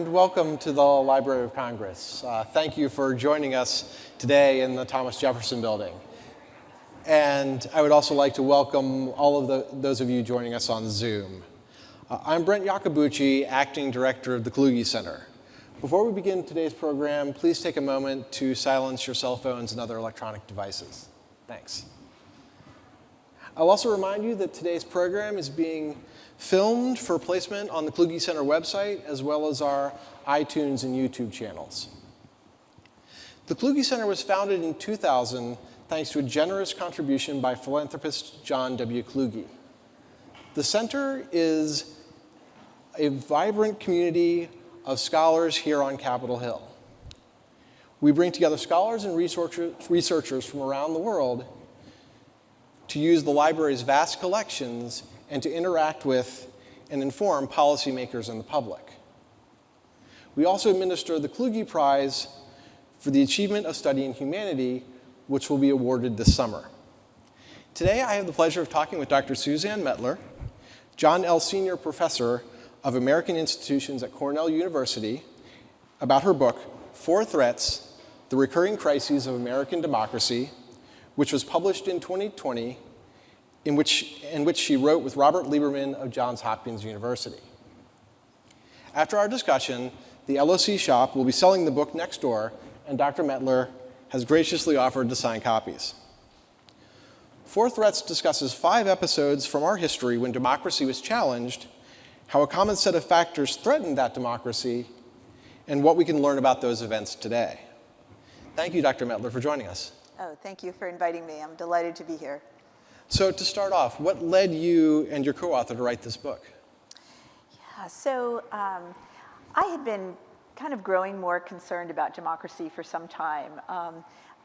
Welcome to the Library of Congress. Thank you for joining us today in the Thomas Jefferson Building. And I would also like to welcome all of those of you joining us on Zoom. I'm Brent Iacobucci, Acting Director of the Kluge Center. Before we begin today's program, please take a moment to silence your cell phones and other electronic devices. Thanks. I'll also remind you that today's program is being filmed for placement on the Kluge Center website, as well as our iTunes and YouTube channels. The Kluge Center was founded in 2000 thanks to a generous contribution by philanthropist John W. Kluge. The center is a vibrant community of scholars here on Capitol Hill. We bring together scholars and researchers from around the world to use the library's vast collections and to interact with and inform policymakers and the public. We also administer the Kluge Prize for the Achievement of Study in Humanity, which will be awarded this summer. Today, I have the pleasure of talking with Dr. Suzanne Mettler, John L. Senior Professor of American Institutions at Cornell University, about her book, Four Threats: The Recurring Crises of American Democracy, which was published in 2020, in which she wrote with Robert Lieberman of Johns Hopkins University. After our discussion, the LOC shop will be selling the book next door, and Dr. Mettler has graciously offered to sign copies. Four Threats discusses 5 episodes from our history when democracy was challenged, how a common set of factors threatened that democracy, and what we can learn about those events today. Thank you, Dr. Mettler, for joining us. Oh, thank you for inviting me. I'm delighted to be here. So to start off, what led you and your co-author to write this book? Yeah, so I had been kind of growing more concerned about democracy for some time.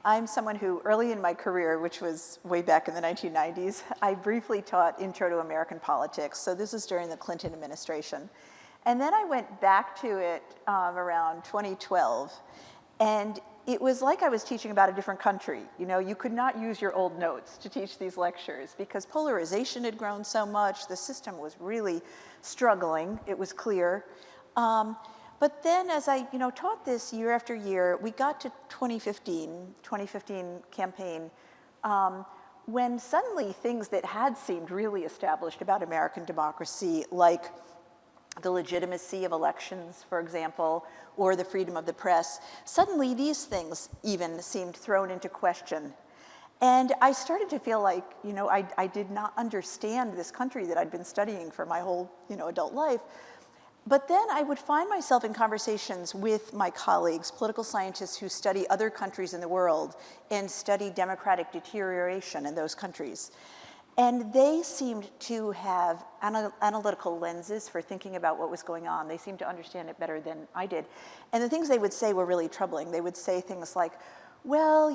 I'm someone who, early in my career, which was way back in the 1990s, I briefly taught Intro to American Politics. So this is during the Clinton administration. And then I went back to it around 2012. And it was like I was teaching about a different country. You know, you could not use your old notes to teach these lectures because polarization had grown so much. The system was really struggling. It was clear. But then as I taught this year after year, we got to 2015 campaign, when suddenly things that had seemed really established about American democracy, like the legitimacy of elections, for example, or the freedom of the press, suddenly these things even seemed thrown into question. And I started to feel like, I did not understand this country that I'd been studying for my whole, adult life. But then I would find myself in conversations with my colleagues, political scientists who study other countries in the world and study democratic deterioration in those countries. And they seemed to have analytical lenses for thinking about what was going on. They seemed to understand it better than I did. And the things they would say were really troubling. They would say things like, well,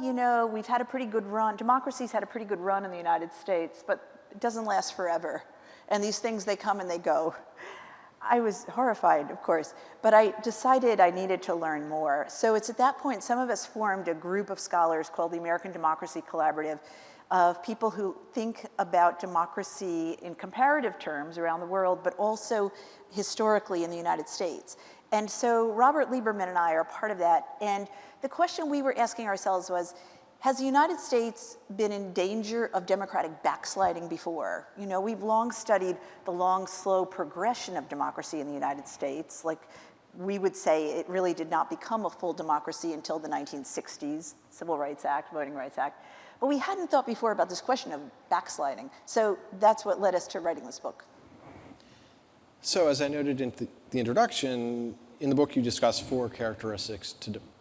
we've had a pretty good run. Democracy's had a pretty good run in the United States, but it doesn't last forever. And these things, they come and they go. I was horrified, of course, but I decided I needed to learn more. So it's at that point, some of us formed a group of scholars called the American Democracy Collaborative, of people who think about democracy in comparative terms around the world, but also historically in the United States. And so Robert Lieberman and I are part of that. And the question we were asking ourselves was, has the United States been in danger of democratic backsliding before? We've long studied the long, slow progression of democracy in the United States. Like we would say, it really did not become a full democracy until the 1960s, Civil Rights Act, Voting Rights Act. But we hadn't thought before about this question of backsliding. So that's what led us to writing this book. So as I noted in the introduction, in the book you discuss 4 characteristics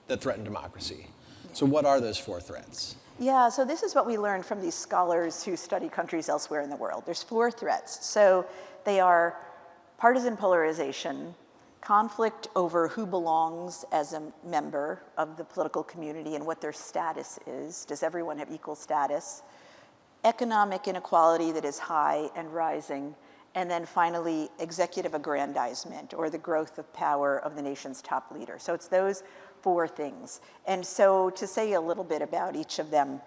that threaten democracy. So what are those 4 threats? Yeah, so this is what we learned from these scholars who study countries elsewhere in the world. There's 4 threats. So they are partisan polarization, conflict over who belongs as a member of the political community and what their status is. Does everyone have equal status? Economic inequality that is high and rising. And then finally, executive aggrandizement, or the growth of power of the nation's top leader. So it's those 4 things. And so to say a little bit about each of them.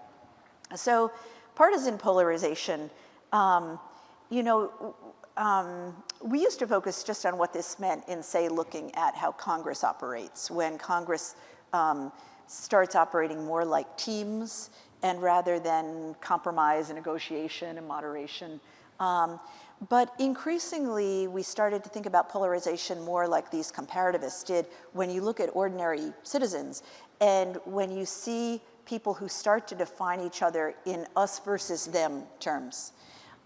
So partisan polarization, we used to focus just on what this meant in, say, looking at how Congress operates. When Congress starts operating more like teams, and rather than compromise and negotiation and moderation. But increasingly, we started to think about polarization more like these comparativists did when you look at ordinary citizens, and when you see people who start to define each other in us versus them terms.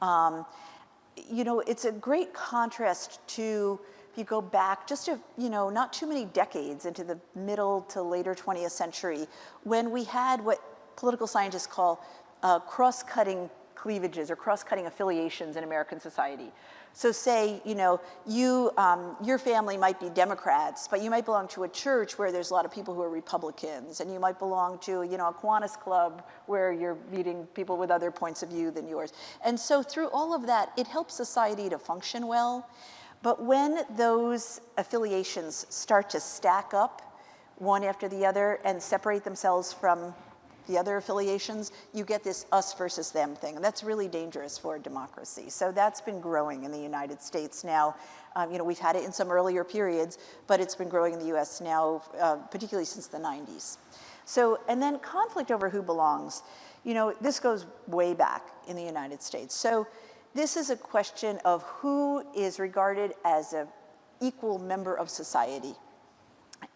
You know, it's a great contrast to, if you go back just a, you know, not too many decades into the middle to later 20th century, when we had what political scientists call cross-cutting cleavages or cross-cutting affiliations in American society. So say, you know, your family might be Democrats, but you might belong to a church where there's a lot of people who are Republicans, and you might belong to, you know, a Kiwanis club where you're meeting people with other points of view than yours. And so through all of that, it helps society to function well. But when those affiliations start to stack up one after the other and separate themselves from the other affiliations, you get this us versus them thing, and that's really dangerous for democracy. So that's been growing in the United States now. You know, we've had it in some earlier periods, but it's been growing in the US now, particularly since the 90s. So, and then conflict over who belongs. You know, this goes way back in the United States. So this is a question of who is regarded as an equal member of society.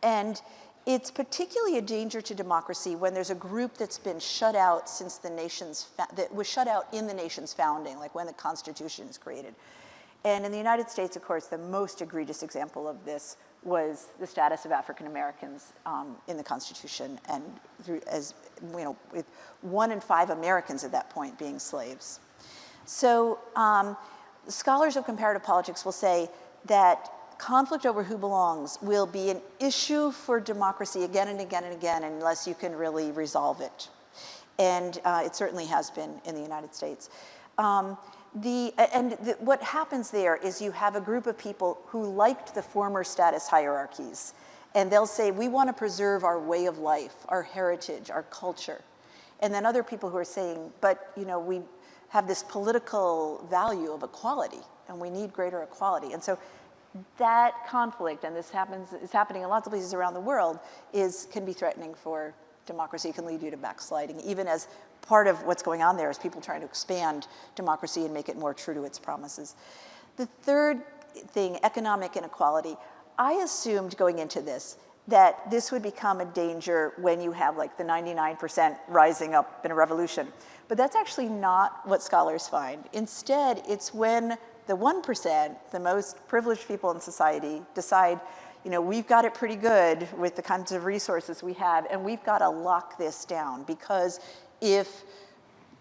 And it's particularly a danger to democracy when there's a group that's been shut out since the nation's, that was shut out in the nation's founding, like when the Constitution is created. And in the United States, of course, the most egregious example of this was the status of African Americans in the Constitution, and through, as you know, with 1 in 5 Americans at that point being slaves. So scholars of comparative politics will say that conflict over who belongs will be an issue for democracy again and again and again unless you can really resolve it. And it certainly has been in the United States. What happens there is you have a group of people who liked the former status hierarchies, and they'll say, we want to preserve our way of life, our heritage, our culture. And then other people who are saying, but you know, we have this political value of equality, and we need greater equality. And so that conflict, and this is happening in lots of places around the world, can be threatening for democracy, can lead you to backsliding, even as part of what's going on there is people trying to expand democracy and make it more true to its promises. The third thing, economic inequality. I assumed going into this that this would become a danger when you have like the 99% rising up in a revolution. But that's actually not what scholars find. Instead, it's when the 1%, the most privileged people in society, decide, you know, we've got it pretty good with the kinds of resources we have, and we've got to lock this down, because if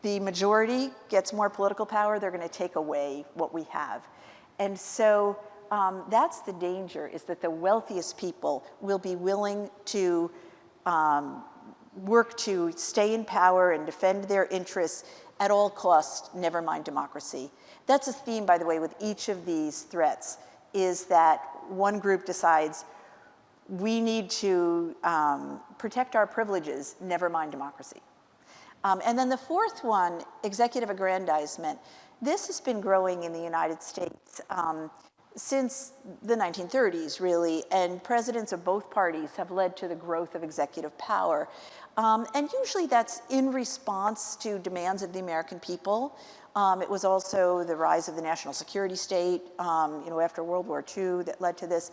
the majority gets more political power, they're going to take away what we have. And so that's the danger, is that the wealthiest people will be willing to work to stay in power and defend their interests at all costs, never mind democracy. That's a theme, by the way, with each of these threats, is that one group decides we need to protect our privileges, never mind democracy. And then the fourth one, executive aggrandizement. This has been growing in the United States since the 1930s, really, and presidents of both parties have led to the growth of executive power. And usually that's in response to demands of the American people. It was also the rise of the national security state, you know, after World War II that led to this.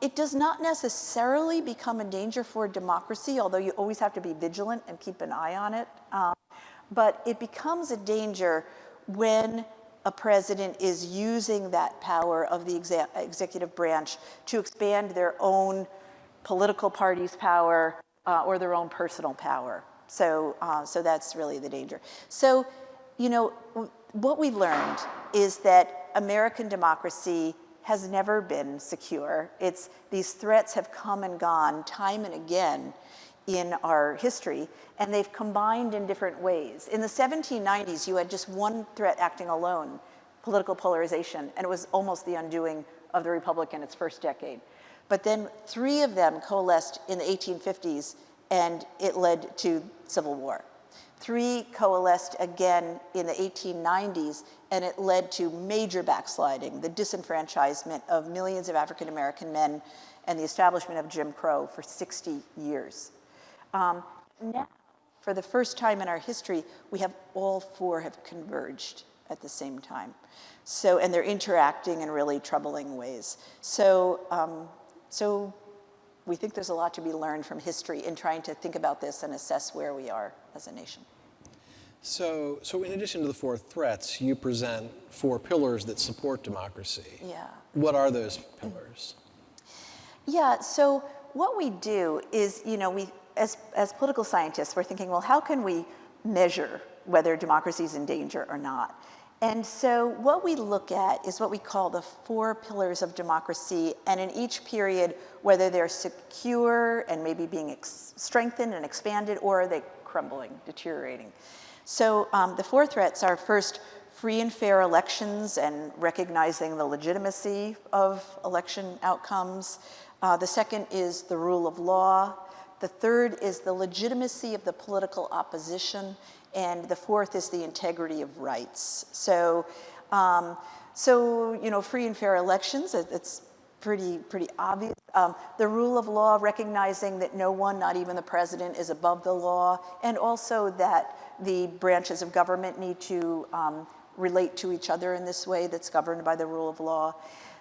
It does not necessarily become a danger for democracy, although you always have to be vigilant and keep an eye on it. But it becomes a danger when a president is using that power of the executive branch to expand their own political party's power or their own personal power. So that's really the danger. So, you know, what we learned is that American democracy has never been secure. These threats have come and gone time and again in our history, and they've combined in different ways. In the 1790s, you had just one threat acting alone, political polarization, and it was almost the undoing of the Republic in its first decade. But then 3 of them coalesced in the 1850s, and it led to civil war. Three coalesced again in the 1890s, and it led to major backsliding, the disenfranchisement of millions of African American men and the establishment of Jim Crow for 60 years. Now, for the first time in our history, we have all four have converged at the same time. So, and they're interacting in really troubling ways. So we think there's a lot to be learned from history in trying to think about this and assess where we are as a nation. So in addition to the four threats, you present four pillars that support democracy. Yeah. What are those pillars? Yeah, so what we do is, as political scientists, we're thinking, well, how can we measure whether democracy is in danger or not? And so what we look at is what we call the four pillars of democracy, and in each period, whether they're secure and maybe being strengthened and expanded, or are they crumbling, deteriorating. So the four threats are, first, free and fair elections and recognizing the legitimacy of election outcomes. The second is the rule of law. The third is the legitimacy of the political opposition. And the fourth is the integrity of rights. So free and fair elections, it's pretty obvious. The rule of law, recognizing that no one, not even the president, is above the law, and also that the branches of government need to relate to each other in this way that's governed by the rule of law.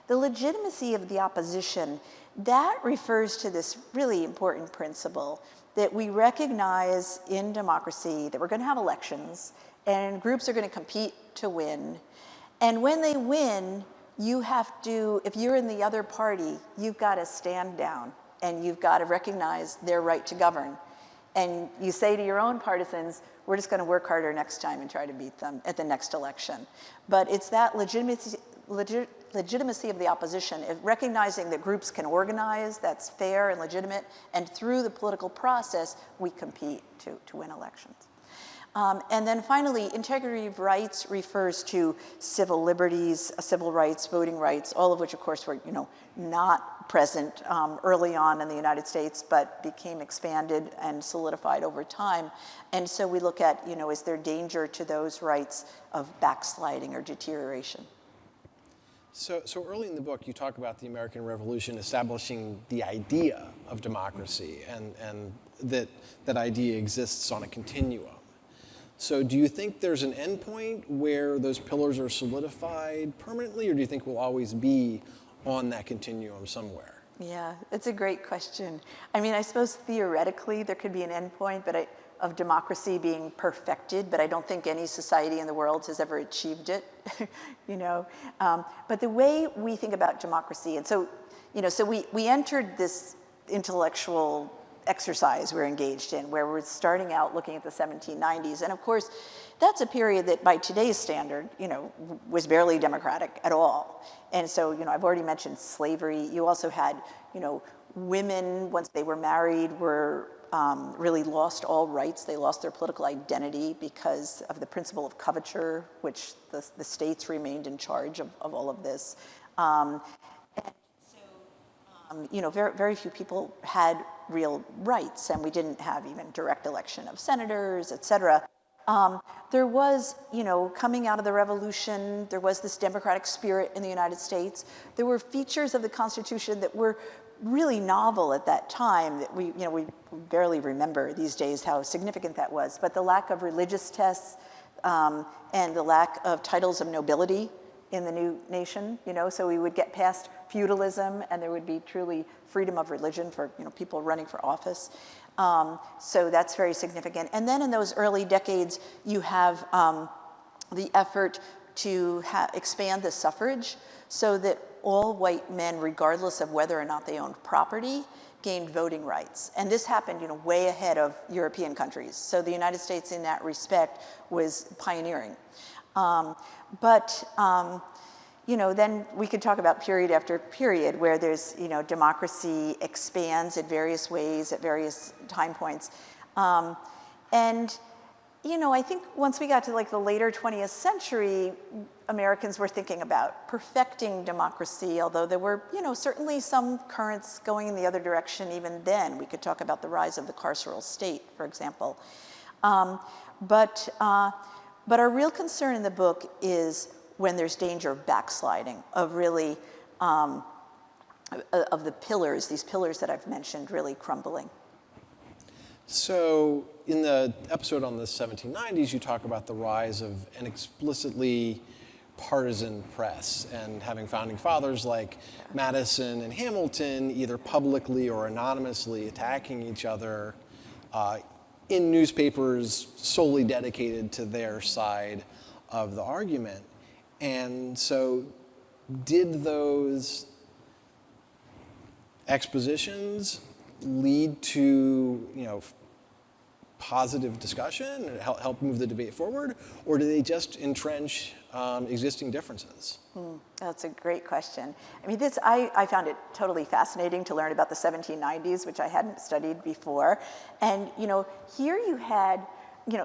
The legitimacy of the opposition, that refers to this really important principle that we recognize in democracy that we're going to have elections and groups are going to compete to win. And when they win, you have to, if you're in the other party, you've got to stand down and you've got to recognize their right to govern. And you say to your own partisans, we're just going to work harder next time and try to beat them at the next election. But it's that legitimacy of the opposition, recognizing that groups can organize, that's fair and legitimate, and through the political process, we compete to win elections. And then finally, integrity of rights refers to civil liberties, civil rights, voting rights, all of which, of course, were not present early on in the United States, but became expanded and solidified over time. And so we look at, is there danger to those rights of backsliding or deterioration? So early in the book, you talk about the American Revolution establishing the idea of democracy, and that idea exists on a continuum. So do you think there's an endpoint where those pillars are solidified permanently, or do you think we'll always be on that continuum somewhere? Yeah, it's a great question. I mean, I suppose theoretically there could be an endpoint of democracy being perfected, but I don't think any society in the world has ever achieved it, But the way we think about democracy, and so we entered this intellectual exercise we're engaged in, where we're starting out looking at the 1790s. And of course, that's a period that by today's standard, was barely democratic at all. And so, I've already mentioned slavery. You also had, women, once they were married, were really lost all rights. They lost their political identity because of the principle of coverture, which the states remained in charge of all of this. Very few people had real rights, and we didn't have even direct election of senators, et cetera. There was, coming out of the revolution, there was this democratic spirit in the United States. There were features of the Constitution that were really novel at that time that we barely remember these days how significant that was. But the lack of religious tests and the lack of titles of nobility in the new nation, so we would get past feudalism and there would be truly freedom of religion for people running for office. So that's very significant. And then in those early decades, you have the effort to expand the suffrage so that all white men, regardless of whether or not they owned property, gained voting rights. And this happened, way ahead of European countries. So the United States in that respect was pioneering. Then we could talk about period after period where there's, democracy expands in various ways at various time points. I think once we got to the later 20th century, Americans were thinking about perfecting democracy, although there were, certainly some currents going in the other direction even then. We could talk about the rise of the carceral state, for example. But our real concern in the book is when there's danger of backsliding, of really, of the pillars, these pillars that I've mentioned, really crumbling. So in the episode on the 1790s, you talk about the rise of an explicitly partisan press and having founding fathers like Madison and Hamilton either publicly or anonymously attacking each other in newspapers solely dedicated to their side of the argument. And so did those expositions lead to, positive discussion and help move the debate forward, or do they just entrench existing differences? That's a great question. I mean, I found it totally fascinating to learn about the 1790s, which I hadn't studied before. And, here you had,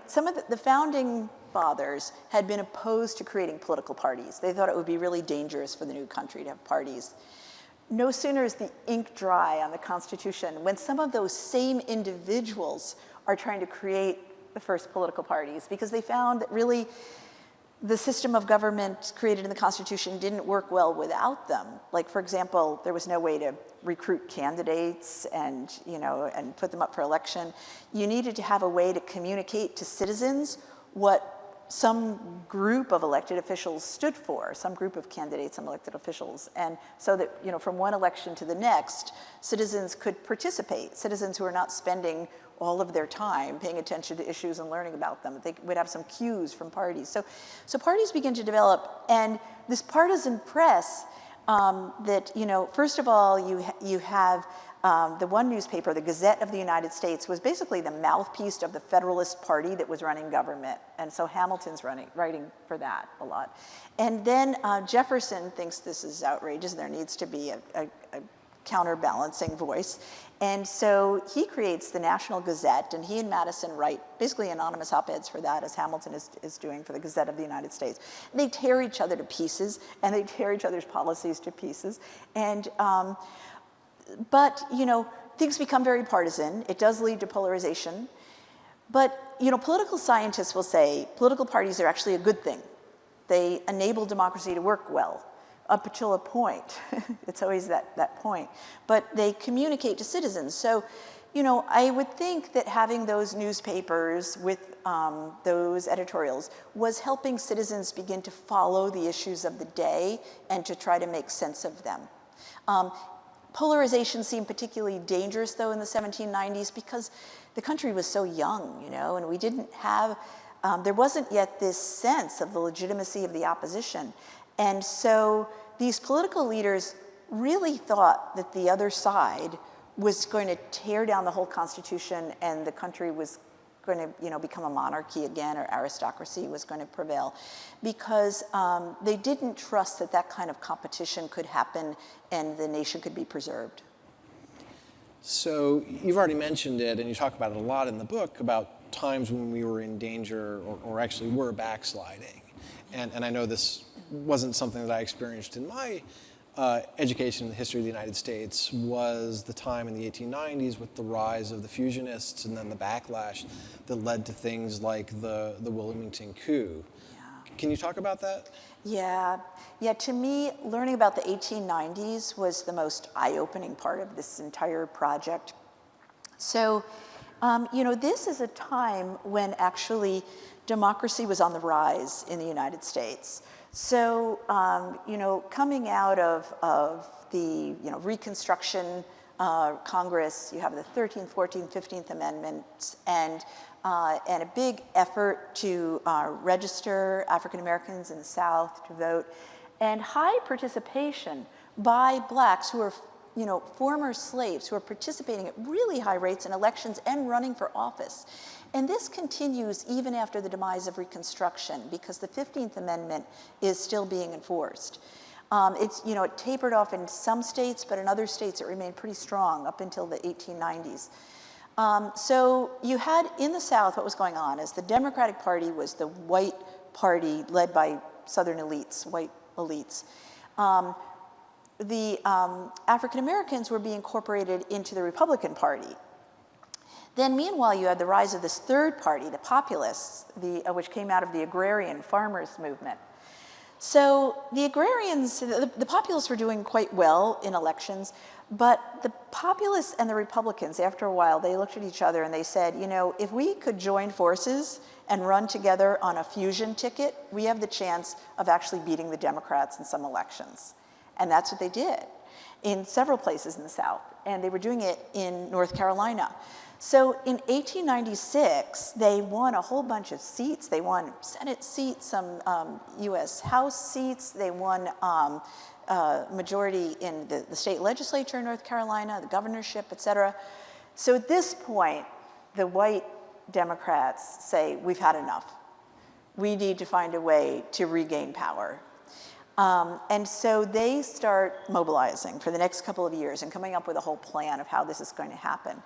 some of the founding fathers had been opposed to creating political parties. They thought it would be really dangerous for the new country to have parties. No sooner is the ink dry on the Constitution when some of those same individuals are trying to create the first political parties, because they found that really the system of government created in the Constitution didn't work well without them. Like, for example, there was no way to recruit candidates and put them up for election. You needed to have a way to communicate to citizens what some group of elected officials stood for, some group of candidates and elected officials. And so that, from one election to the next, citizens could participate, citizens who are not spending all of their time paying attention to issues and learning about them. They would have some cues from parties. So parties begin to develop, and this partisan press that, first of all, you have the one newspaper, the Gazette of the United States, was basically the mouthpiece of the Federalist Party that was running government. And so Hamilton's writing for that a lot. And then Jefferson thinks this is outrageous. There needs to be a counterbalancing voice. And so he creates the National Gazette, and he and Madison write basically anonymous op-eds for that, as Hamilton is doing for the Gazette of the United States. They tear each other to pieces, and they tear each other's policies to pieces. And but, things become very partisan. It does lead to polarization. But, political scientists will say political parties are actually a good thing. They enable democracy to work well, up until a point. It's always that point. But they communicate to citizens. So, I would think that having those newspapers with those editorials was helping citizens begin to follow the issues of the day and to try to make sense of them. Polarization seemed particularly dangerous, though, in the 1790s because the country was so young, and we didn't have, there wasn't yet this sense of the legitimacy of the opposition. And so these political leaders really thought that the other side was going to tear down the whole Constitution and the country was going to become a monarchy again, or aristocracy was going to prevail, because they didn't trust that kind of competition could happen and the nation could be preserved. So you've already mentioned it, and you talk about it a lot in the book, about times when we were in danger or actually were backsliding. And I know this wasn't something that I experienced in my education in the history of the United States, was the time in the 1890s with the rise of the fusionists and then the backlash that led to things like the Wilmington coup. Yeah. Can you talk about that? Yeah, to me, learning about the 1890s was the most eye-opening part of this entire project. So, this is a time when actually democracy was on the rise in the United States. So, coming out of the, Reconstruction Congress, you have the 13th, 14th, 15th Amendments, and a big effort to register African Americans in the South to vote, and high participation by blacks who are, former slaves who are participating at really high rates in elections and running for office. And this continues even after the demise of Reconstruction, because the 15th Amendment is still being enforced. It tapered off in some states, but in other states it remained pretty strong up until the 1890s. So you had in the South, what was going on is the Democratic Party was the white party led by Southern elites, white elites. The African Americans were being incorporated into the Republican Party. Then meanwhile, you had the rise of this third party, the populists, which came out of the agrarian farmers movement. So the agrarians, the populists were doing quite well in elections, but the populists and the Republicans, after a while, they looked at each other and they said, you know, if we could join forces and run together on a fusion ticket, we have the chance of actually beating the Democrats in some elections. And that's what they did in several places in the South. And they were doing it in North Carolina. So in 1896, they won a whole bunch of seats. They won Senate seats, some US House seats. They won majority in the state legislature in North Carolina, the governorship, et cetera. So at this point, the white Democrats say, we've had enough. We need to find a way to regain power. And so they start mobilizing for the next couple of years and coming up with a whole plan of how this is going to happen.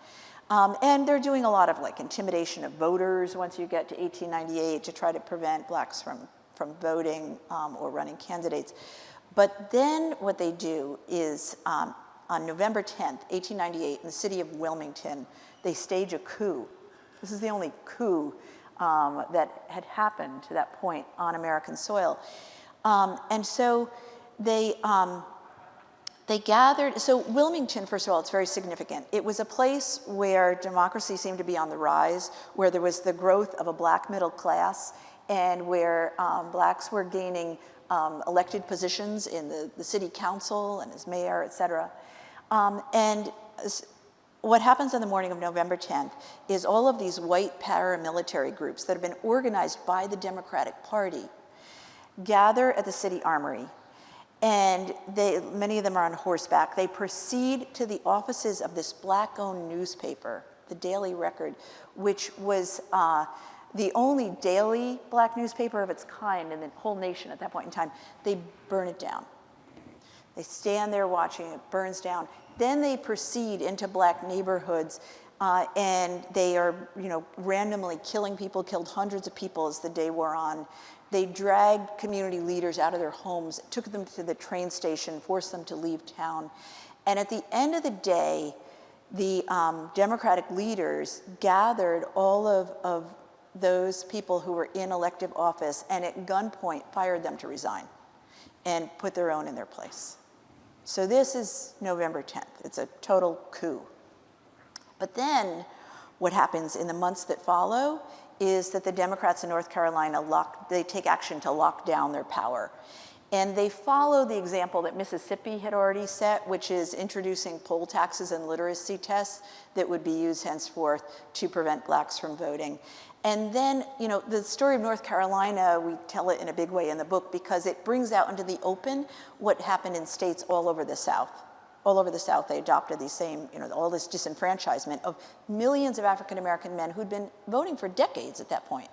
And they're doing a lot of like intimidation of voters once you get to 1898 to try to prevent blacks from voting or running candidates. But then what they do is on November 10th, 1898, in the city of Wilmington, they stage a coup. This is the only coup that had happened to that point on American soil. And so they gathered, so Wilmington, first of all, it's very significant. It was a place where democracy seemed to be on the rise, where there was the growth of a black middle class, and where blacks were gaining elected positions in the city council and as mayor, et cetera. And what happens on the morning of November 10th is all of these white paramilitary groups that have been organized by the Democratic Party gather at the city armory. And many of them are on horseback. They proceed to the offices of this black-owned newspaper, the Daily Record, which was the only daily black newspaper of its kind in the whole nation at that point in time. They burn it down. They stand there watching it, burns down. Then they proceed into black neighborhoods and they are, randomly killing people, killed hundreds of people as the day wore on. They dragged community leaders out of their homes, took them to the train station, forced them to leave town. And at the end of the day, the Democratic leaders gathered all of those people who were in elective office and at gunpoint fired them to resign and put their own in their place. So this is November 10th. It's a total coup. But then what happens in the months that follow is that the Democrats in North Carolina they take action to lock down their power. And they follow the example that Mississippi had already set, which is introducing poll taxes and literacy tests that would be used henceforth to prevent blacks from voting. And then, the story of North Carolina, we tell it in a big way in the book because it brings out into the open what happened in states all over the South. All over the South, they adopted these same, all this disenfranchisement of millions of African-American men who'd been voting for decades at that point.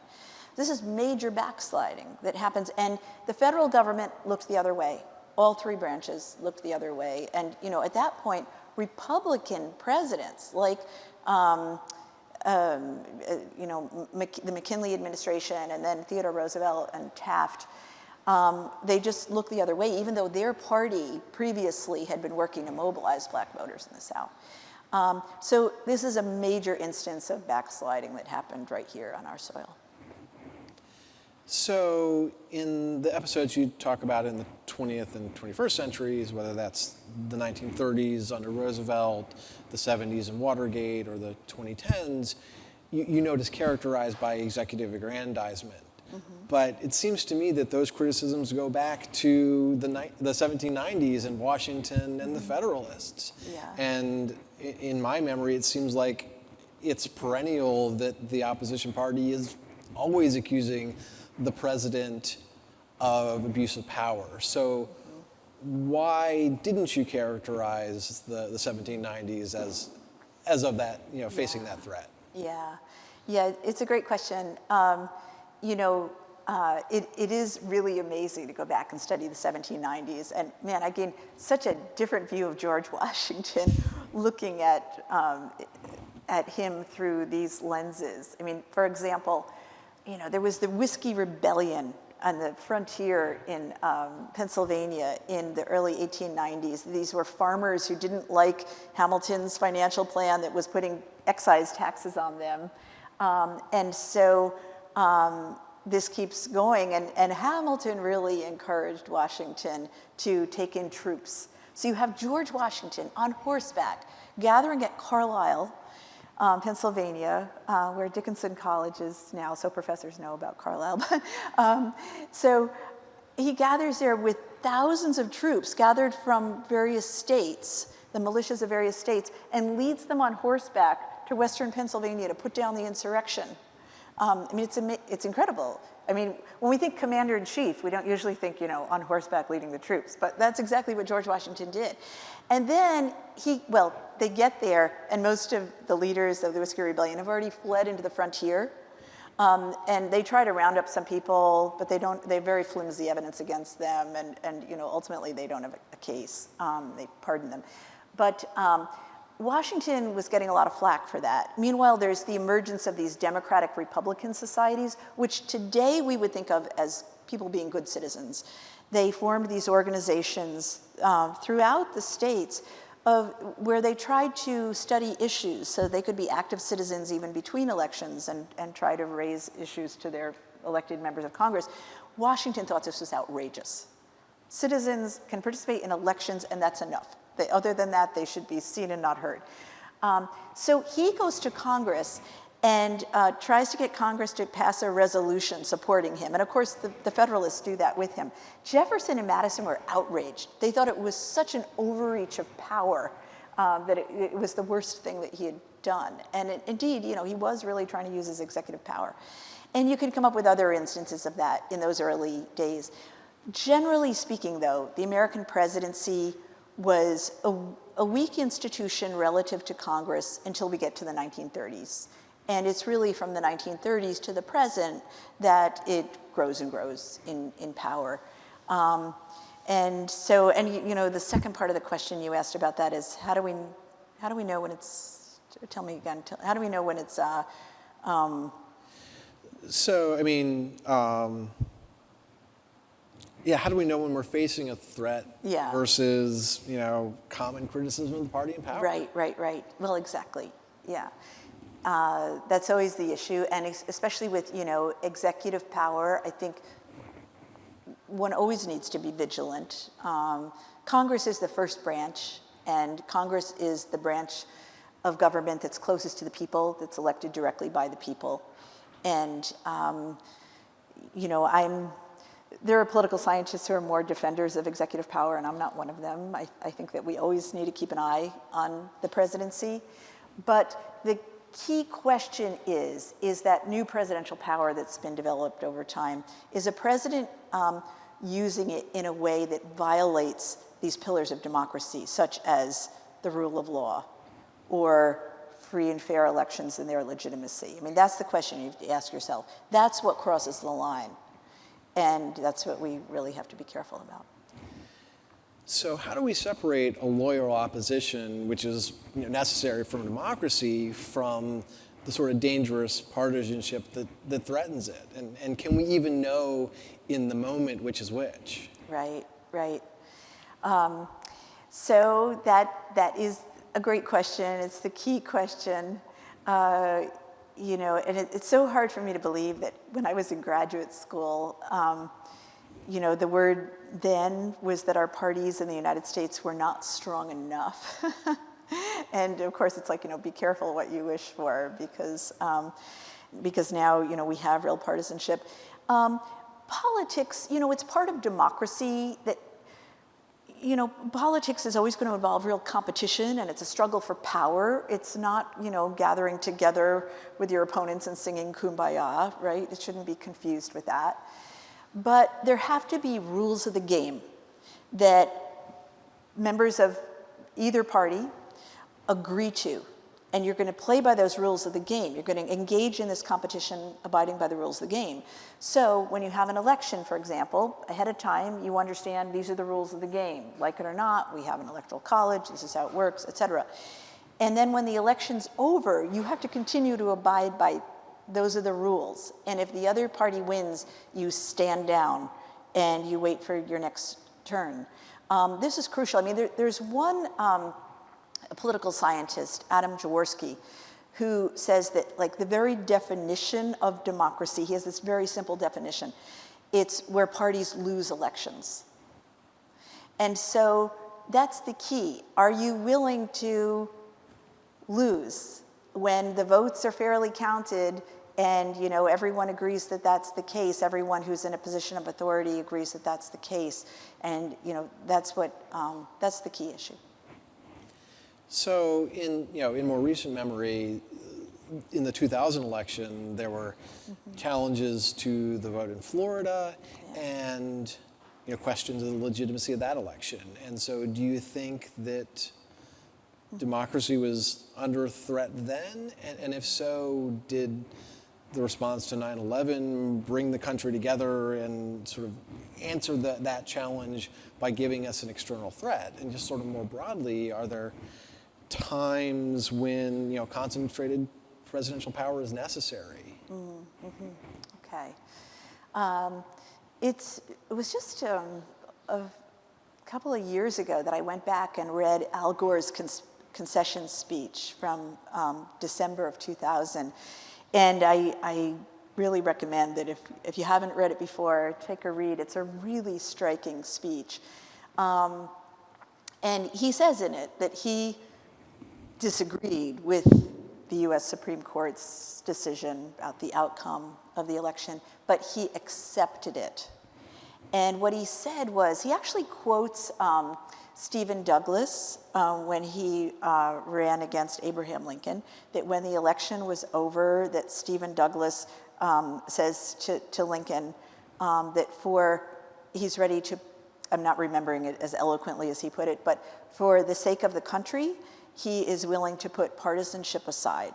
This is major backsliding that happens, and the federal government looked the other way. All three branches looked the other way, and at that point, Republican presidents like the McKinley administration, and then Theodore Roosevelt and Taft, they just looked the other way, even though their party previously had been working to mobilize black voters in the South. So this is a major instance of backsliding that happened right here on our soil. So in the episodes you talk about in the 20th and 21st centuries, whether that's the 1930s under Roosevelt, the 70s in Watergate, or the 2010s, you notice characterized by executive aggrandizement. Mm-hmm. But it seems to me that those criticisms go back to the 1790s in Washington and the Federalists. Yeah. And in my memory, it seems like it's perennial that the opposition party is always accusing the president of abuse of power. So why didn't you characterize the 1790s as of that, facing that threat? Yeah, it's a great question. It is really amazing to go back and study the 1790s. And man, I gained such a different view of George Washington looking at him through these lenses. I mean, for example, there was the Whiskey Rebellion on the frontier in Pennsylvania in the early 1890s. These were farmers who didn't like Hamilton's financial plan that was putting excise taxes on them. And so this keeps going, and Hamilton really encouraged Washington to take in troops. So you have George Washington on horseback gathering at Carlisle, Pennsylvania, where Dickinson College is now, so professors know about Carlisle. So he gathers there with thousands of troops gathered from various states, the militias of various states, and leads them on horseback to Western Pennsylvania to put down the insurrection. I mean, it's incredible. I mean, when we think commander-in-chief, we don't usually think, on horseback leading the troops, but that's exactly what George Washington did. And then they get there, and most of the leaders of the Whiskey Rebellion have already fled into the frontier, and they try to round up some people, but they have very flimsy evidence against them, and ultimately they don't have a case. They pardon them. But Washington was getting a lot of flack for that. Meanwhile, there's the emergence of these democratic Republican societies, which today we would think of as people being good citizens. They formed these organizations throughout the states where they tried to study issues so they could be active citizens even between elections and try to raise issues to their elected members of Congress. Washington thought this was outrageous. Citizens can participate in elections, and that's enough. Other than that, they should be seen and not heard. So he goes to Congress and tries to get Congress to pass a resolution supporting him. And of course, the Federalists do that with him. Jefferson and Madison were outraged. They thought it was such an overreach of power that it was the worst thing that he had done. And indeed, he was really trying to use his executive power. And you can come up with other instances of that in those early days. Generally speaking, though, the American presidency was a weak institution relative to Congress until we get to the 1930s. And it's really from the 1930s to the present that it grows and grows in power. And the second part of the question you asked about that is how do we know when it's, tell me again, how do we know when it's, So, I mean, how do we know when we're facing a threat versus, common criticism of the party in power? Right. Well, exactly, yeah. That's always the issue, and especially with, executive power, I think one always needs to be vigilant. Congress is the first branch, and Congress is the branch of government that's closest to the people, that's elected directly by the people. And, there are political scientists who are more defenders of executive power, and I'm not one of them. I think that we always need to keep an eye on the presidency. But the key question is that new presidential power that's been developed over time, is a president using it in a way that violates these pillars of democracy, such as the rule of law or free and fair elections and their legitimacy? I mean, that's the question you have to ask yourself. That's what crosses the line. And that's what we really have to be careful about. So how do we separate a loyal opposition, which is necessary for democracy, from the sort of dangerous partisanship that threatens it? And can we even know in the moment which is which? Right. So that is a great question. It's the key question. And it's so hard for me to believe that when I was in graduate school, the word then was that our parties in the United States were not strong enough. And of course, it's like, be careful what you wish for, because now, we have real partisanship. Politics, it's part of democracy that, politics is always going to involve real competition, and it's a struggle for power. It's not, gathering together with your opponents and singing Kumbaya, right? It shouldn't be confused with that. But there have to be rules of the game that members of either party agree to. And you're going to play by those rules of the game. You're going to engage in this competition abiding by the rules of the game. So when you have an election, for example, ahead of time, you understand these are the rules of the game. Like it or not, we have an electoral college, this is how it works, et cetera. And then when the election's over, you have to continue to abide by those are the rules. And if the other party wins, you stand down and you wait for your next turn. This is crucial. I mean, there's one a political scientist, Adam Jaworski, who says that, like, the very definition of democracy, he has this very simple definition. It's where parties lose elections. And so that's the key. Are you willing to lose when the votes are fairly counted and, you know, everyone agrees that that's the case, everyone who's in a position of authority agrees that that's the case, and, you know, that's the key issue. So in more recent memory, in the 2000 election, there were challenges to the vote in Florida and, you know, questions of the legitimacy of that election. And so do you think that democracy was under threat then? And if so, did the response to 9/11 bring the country together and sort of answer that challenge by giving us an external threat? And just sort of more broadly, are there times when, you know, concentrated presidential power is necessary? Okay. It was just a couple of years ago that I went back and read Al Gore's concession speech from December of 2000. And I really recommend that if you haven't read it before, take a read. It's a really striking speech. And he says in it that he disagreed with the US Supreme Court's decision about the outcome of the election, but he accepted it. And what he said was, he actually quotes Stephen Douglas when he ran against Abraham Lincoln, that when the election was over, that Stephen Douglas says to Lincoln that he's ready to, I'm not remembering it as eloquently as he put it, but for the sake of the country, he is willing to put partisanship aside.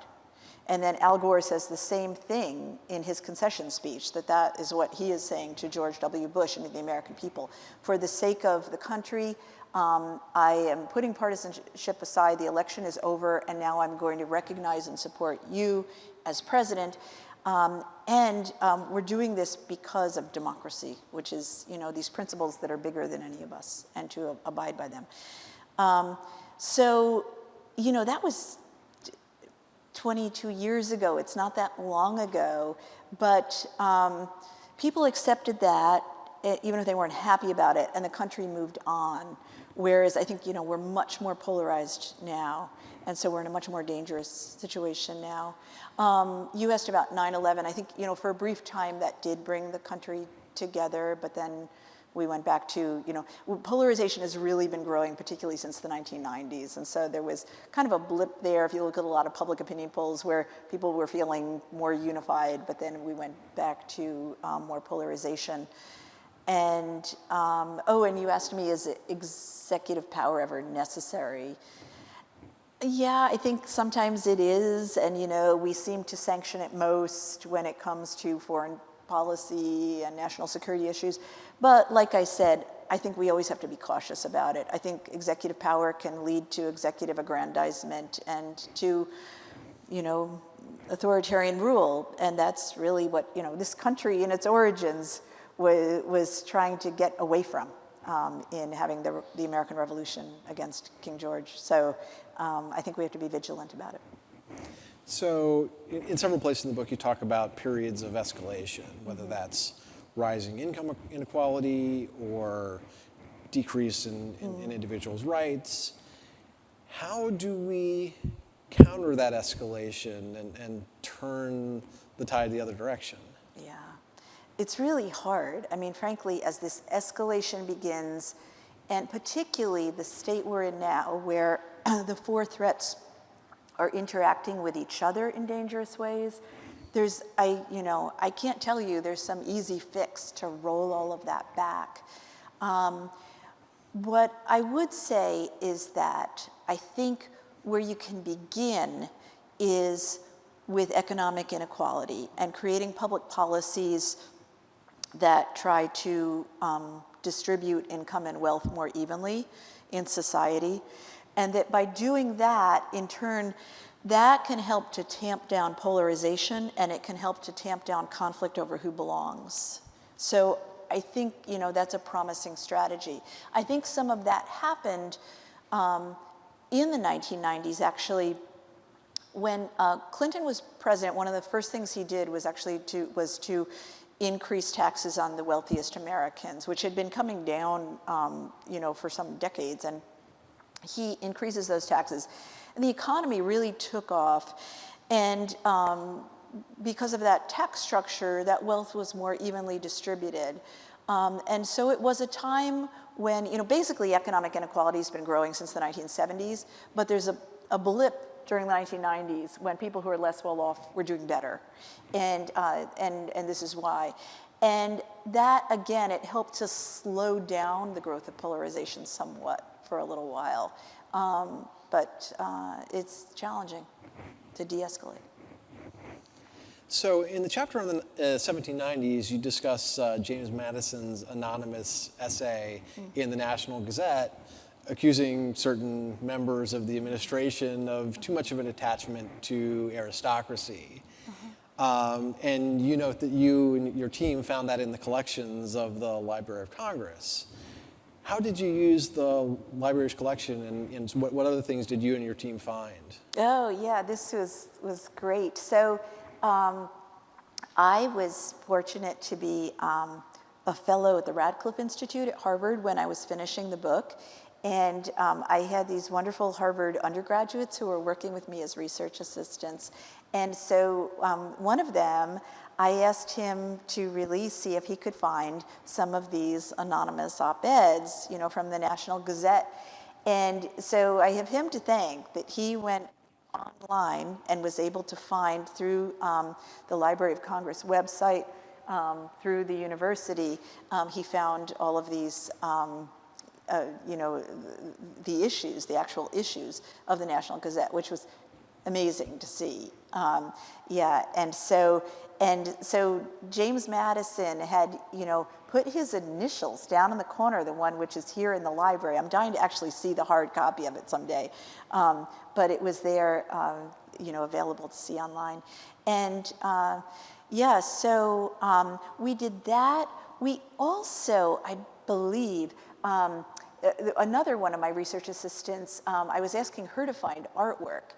And then Al Gore says the same thing in his concession speech, that is what he is saying to George W. Bush and the American people. For the sake of the country, I am putting partisanship aside, the election is over, and now I'm going to recognize and support you as president. And we're doing this because of democracy, which is, you know, these principles that are bigger than any of us, and to abide by them. So, you know, that was 22 years ago. It's not that long ago, but people accepted that, even if they weren't happy about it, and the country moved on. Whereas I think, you know, we're much more polarized now, and so we're in a much more dangerous situation now. You asked about 9/11. I think, you know, for a brief time that did bring the country together, but then we went back to, you know, polarization has really been growing, particularly since the 1990s. And so there was kind of a blip there, if you look at a lot of public opinion polls, where people were feeling more unified, but then we went back to more polarization. And, and you asked me, is executive power ever necessary? Yeah, I think sometimes it is. And, you know, we seem to sanction it most when it comes to foreign policy and national security issues. But like I said, I think we always have to be cautious about it. I think executive power can lead to executive aggrandizement and to, you know, authoritarian rule. And that's really what, you know, this country in its origins was trying to get away from in having the American Revolution against King George. So I think we have to be vigilant about it. So in several places in the book, you talk about periods of escalation, whether that's rising income inequality or decrease in individuals' rights. How do we counter that escalation and turn the tide the other direction? Yeah, it's really hard. I mean, frankly, as this escalation begins, and particularly the state we're in now, where the four threats are interacting with each other in dangerous ways, I can't tell you there's some easy fix to roll all of that back. What I would say is that I think where you can begin is with economic inequality and creating public policies that try to distribute income and wealth more evenly in society. And that by doing that, in turn, that can help to tamp down polarization, and it can help to tamp down conflict over who belongs. So I think, you know, that's a promising strategy. I think some of that happened in the 1990s, actually, When Clinton was president, one of the first things he did was actually to increase taxes on the wealthiest Americans, which had been coming down, for some decades, and he increases those taxes. And the economy really took off, and because of that tax structure, that wealth was more evenly distributed. And so it was a time when, basically economic inequality has been growing since the 1970s, but there's a blip during the 1990s when people who are less well off were doing better. And this is why. And that, again, it helped to slow down the growth of polarization somewhat for a little while. But it's challenging to de-escalate. So in the chapter on the 1790s, you discuss James Madison's anonymous essay in the National Gazette accusing certain members of the administration of too much of an attachment to aristocracy. And you note that you and your team found that in the collections of the Library of Congress. How did you use the library's collection, and what other things did you and your team find? Oh, yeah, this was great. So I was fortunate to be a fellow at the Radcliffe Institute at Harvard when I was finishing the book. And I had these wonderful Harvard undergraduates who were working with me as research assistants. And so one of them, I asked him to really see if he could find some of these anonymous op-eds, from the National Gazette. And so I have him to thank that he went online and was able to find through the Library of Congress website, through the university, he found all of these the issues, the actual issues of the National Gazette, which was amazing to see. And so James Madison had, put his initials down in the corner, the one which is here in the library. I'm dying to actually see the hard copy of it someday. But it was there, available to see online. And so we did that. We also, I believe, another one of my research assistants, I was asking her to find artwork.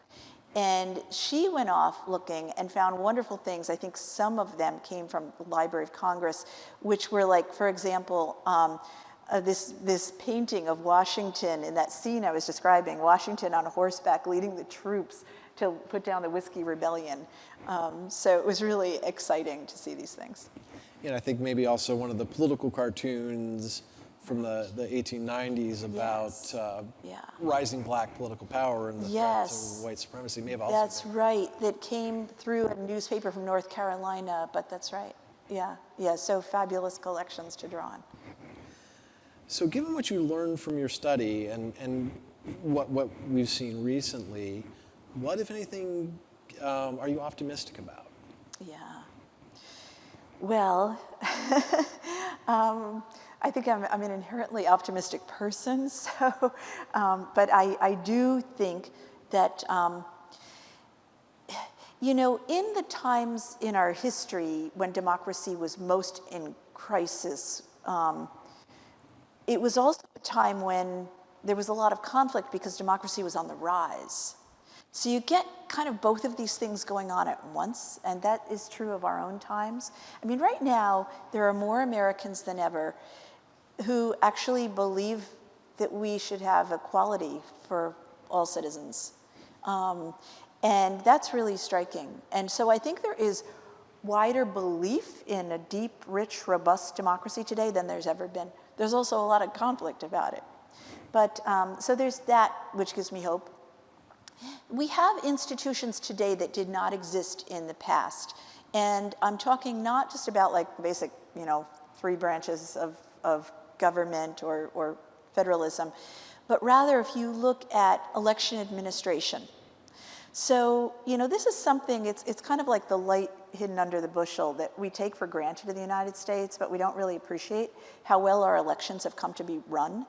And she went off looking and found wonderful things. I think some of them came from the Library of Congress, which were like, for example, this painting of Washington in that scene I was describing, Washington on horseback leading the troops to put down the Whiskey Rebellion. So it was really exciting to see these things. And I think maybe also one of the political cartoons from the 1890s about rising black political power and the threat to white supremacy may have also That's right. That came through a newspaper from North Carolina, but that's right. Yeah. So fabulous collections to draw on. So given what you learned from your study and what we've seen recently, what, if anything, are you optimistic about? Yeah. Well, I think I'm an inherently optimistic person, so, but I do think that, in the times in our history when democracy was most in crisis, it was also a time when there was a lot of conflict because democracy was on the rise. So you get kind of both of these things going on at once, and that is true of our own times. I mean, right now, there are more Americans than ever who actually believe that we should have equality for all citizens. And that's really striking. And so I think there is wider belief in a deep, rich, robust democracy today than there's ever been. There's also a lot of conflict about it. But so there's that, which gives me hope. We have institutions today that did not exist in the past. And I'm talking not just about like the basic, 3 branches of government or federalism, but rather if you look at election administration. So, this is something, it's kind of like the light hidden under the bushel that we take for granted in the United States, but we don't really appreciate how well our elections have come to be run.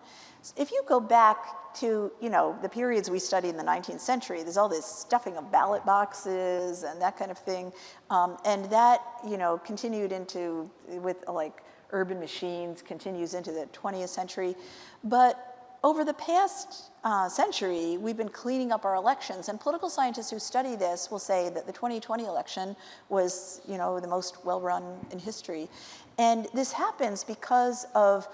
If you go back to, the periods we studied in the 19th century, there's all this stuffing of ballot boxes and that kind of thing. And that, continued with like urban machines, continues into the 20th century. But over the past century, we've been cleaning up our elections, and political scientists who study this will say that the 2020 election was, the most well-run in history. And this happens because of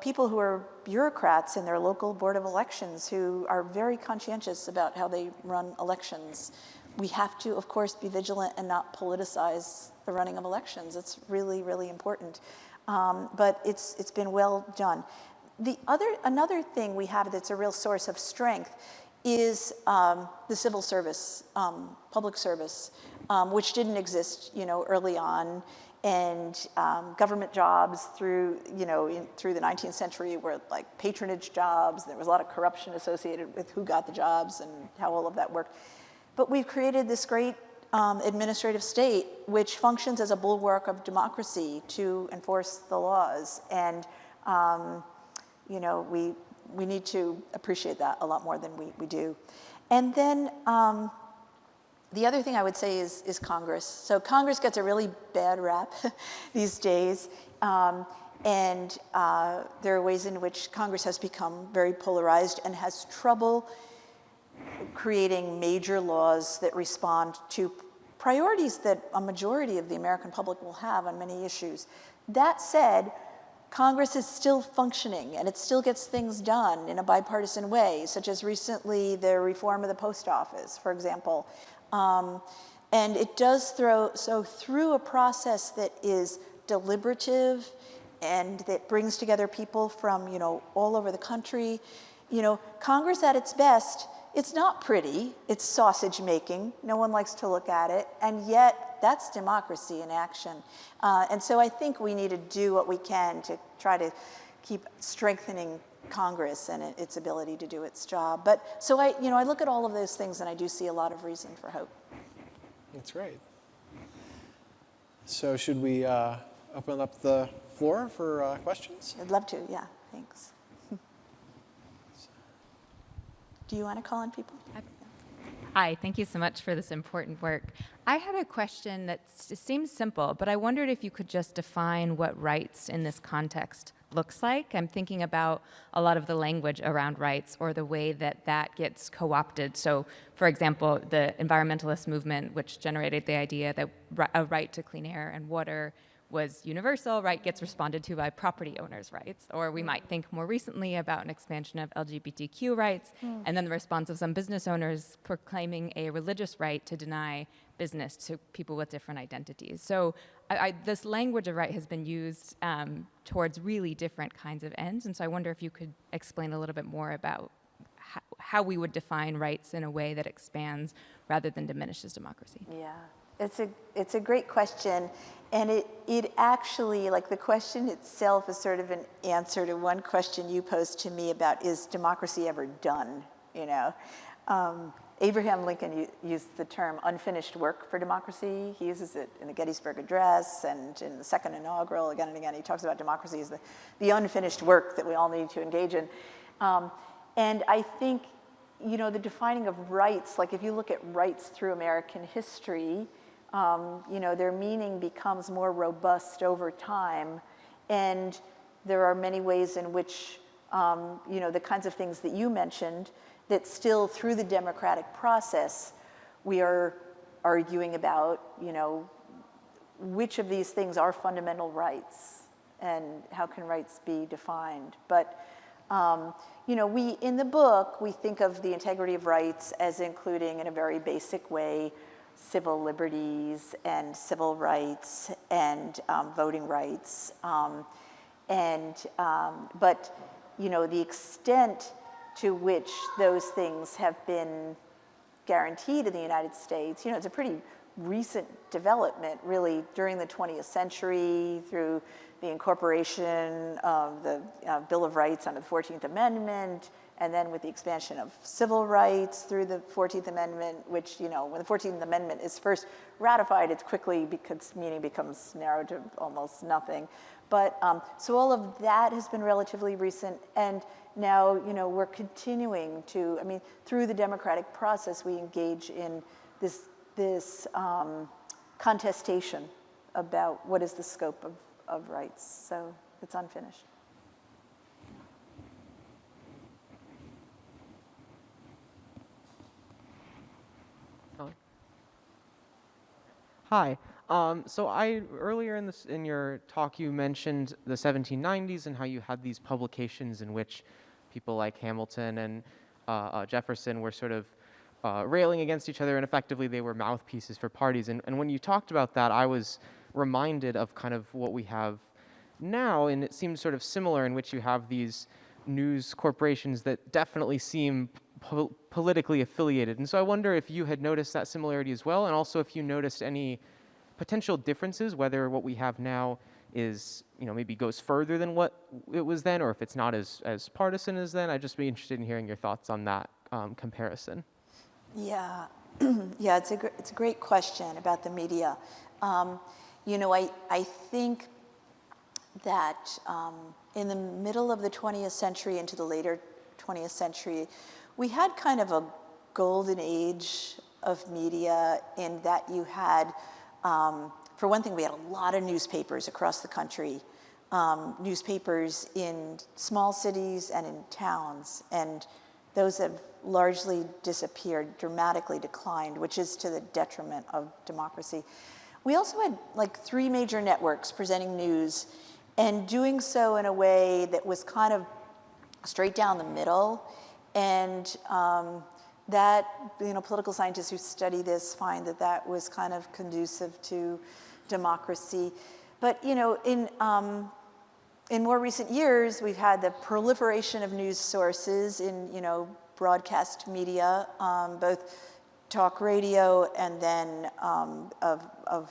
people who are bureaucrats in their local board of elections who are very conscientious about how they run elections. We have to, of course, be vigilant and not politicize the running of elections. It's really, really important. But it's been well done. Another thing we have that's a real source of strength is the civil service, public service, which didn't exist, early on, and government jobs through the 19th century were like patronage jobs. There was a lot of corruption associated with who got the jobs and how all of that worked. But we've created this great administrative state which functions as a bulwark of democracy to enforce the laws, and we need to appreciate that a lot more than we do. And then the other thing I would say is Congress. So Congress gets a really bad rap these days, and there are ways in which Congress has become very polarized and has trouble creating major laws that respond to priorities that a majority of the American public will have on many issues. That said, Congress is still functioning, and it still gets things done in a bipartisan way, such as recently the reform of the post office, for example. And it does through a process that is deliberative and that brings together people from, all over the country. Congress at its best, it's not pretty, it's sausage making. No one likes to look at it, and yet that's democracy in action. And so I think we need to do what we can to try to keep strengthening Congress and its ability to do its job. But so I look at all of those things and I do see a lot of reason for hope. That's right. So should we open up the floor for questions? I'd love to, yeah, thanks. Do you want to call on people? Hi, thank you so much for this important work. I had a question that seems simple, but I wondered if you could just define what rights in this context looks like. I'm thinking about a lot of the language around rights or the way that gets co-opted. So, for example, the environmentalist movement, which generated the idea that a right to clean air and water was universal, right, gets responded to by property owners' rights. Or we might think more recently about an expansion of LGBTQ rights, and then the response of some business owners proclaiming a religious right to deny business to people with different identities. So this language of right has been used towards really different kinds of ends, and so I wonder if you could explain a little bit more about how we would define rights in a way that expands rather than diminishes democracy. Yeah. It's a great question, and it actually, like, the question itself is sort of an answer to one question you posed to me about, is democracy ever done, Abraham Lincoln used the term unfinished work for democracy. He uses it in the Gettysburg Address and in the second inaugural again and again. He talks about democracy as the unfinished work that we all need to engage in. And I think, the defining of rights, like if you look at rights through American history, their meaning becomes more robust over time. And there are many ways in which, the kinds of things that you mentioned, that still through the democratic process, we are arguing about, which of these things are fundamental rights and how can rights be defined. But, in the book, we think of the integrity of rights as including, in a very basic way, civil liberties and civil rights and voting rights. But, the extent to which those things have been guaranteed in the United States, it's a pretty recent development, really, during the 20th century through the incorporation of the Bill of Rights under the 14th Amendment, and then with the expansion of civil rights through the 14th Amendment, which, when the 14th Amendment is first ratified, it's quickly, because meaning becomes narrowed to almost nothing. But, so all of that has been relatively recent, and now, we're continuing to, through the democratic process, we engage in this contestation about what is the scope of rights. So it's unfinished. Hi. Earlier in your talk, you mentioned the 1790s and how you had these publications in which people like Hamilton and Jefferson were sort of railing against each other, and effectively they were mouthpieces for parties. And when you talked about that, I was reminded of kind of what we have now, and it seems sort of similar, in which you have these news corporations that definitely seem politically affiliated. And so I wonder if you had noticed that similarity as well, and also if you noticed any potential differences, whether what we have now is, maybe goes further than what it was then, or if it's not as partisan as then. I'd just be interested in hearing your thoughts on that comparison. Yeah, yeah, it's a great question about the media. I think that in the middle of the 20th century into the later 20th century, we had kind of a golden age of media in that you had, for one thing, we had a lot of newspapers across the country, newspapers in small cities and in towns, and those have largely disappeared, dramatically declined, which is to the detriment of democracy. We also had like 3 major networks presenting news and doing so in a way that was kind of straight down the middle. And that, political scientists who study this find that that was kind of conducive to democracy. But, in more recent years, we've had the proliferation of news sources in, broadcast media, both talk radio and then of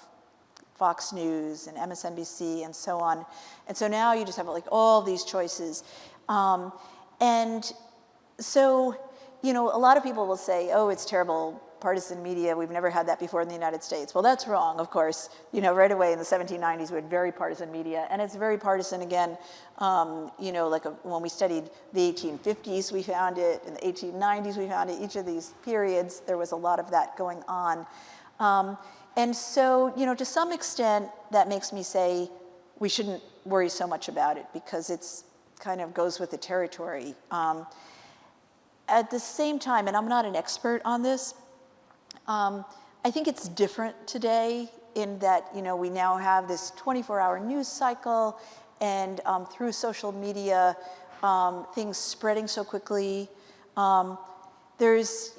Fox News and MSNBC and so on. And so now you just have like all these choices. And so, a lot of people will say, oh, it's terrible, partisan media, we've never had that before in the United States. Well, that's wrong, of course. Right away in the 1790s, we had very partisan media, and it's very partisan again, when we studied the 1850s, we found it, in the 1890s, we found it, each of these periods, there was a lot of that going on. And so, to some extent, that makes me say we shouldn't worry so much about it because it's kind of goes with the territory. At the same time, and I'm not an expert on this, I think it's different today in that, we now have this 24-hour news cycle, and through social media, things spreading so quickly. There's